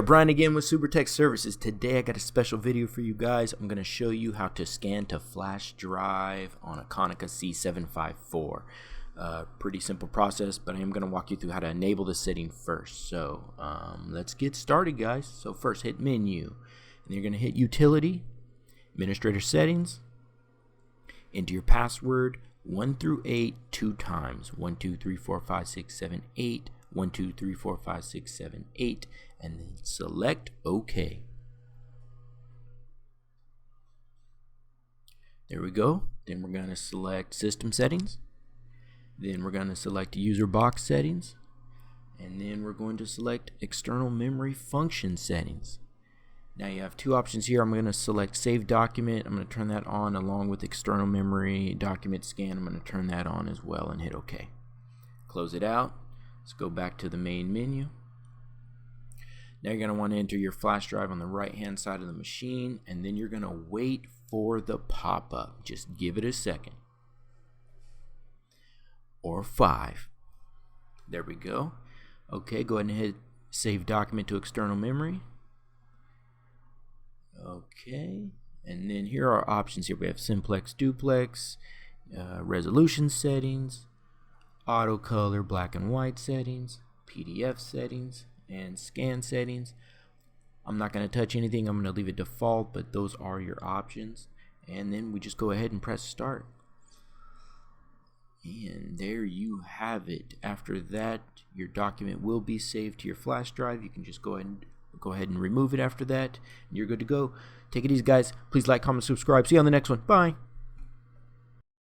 Brian again with Super Tech Services. Today I got a special video for you guys. I'm going to show you how to scan to flash drive on a Konica C754. Pretty simple process, but I am going to walk you through how to enable the setting first. So let's get started, guys. So first hit menu, and you're going to hit utility, administrator settings, enter your password 1 through 8 2 times. 1 2 3 4 5 6 7 8. 1 2 3 4 5 6 7 8, and then select OK. There we go. Then we're going to select system settings. Then we're going to select user box settings, and then we're going to select external memory function settings. Now you have two options here. I'm going to select save document. I'm going to turn that on along with external memory document scan. I'm going to turn that on as well and hit OK. Close it out. Let's go back to the main menu. Now you're going to want to enter your flash drive on the right hand side of the machine, and then you're going to wait for the pop-up. Just give it a second. Or 5. There we go. Okay, go ahead and hit save document to external memory. Okay, and then here are our options here. We have simplex duplex, resolution settings, auto color black and white settings, PDF settings, and scan settings. I'm not going to touch anything. I'm going to leave it default, but those are your options. And then we just go ahead and press start. And there you have it. After that, your document will be saved to your flash drive. You can just go ahead and remove it after that, and you're good to go. Take it easy, guys. Please like, comment, subscribe. See you on the next one. Bye.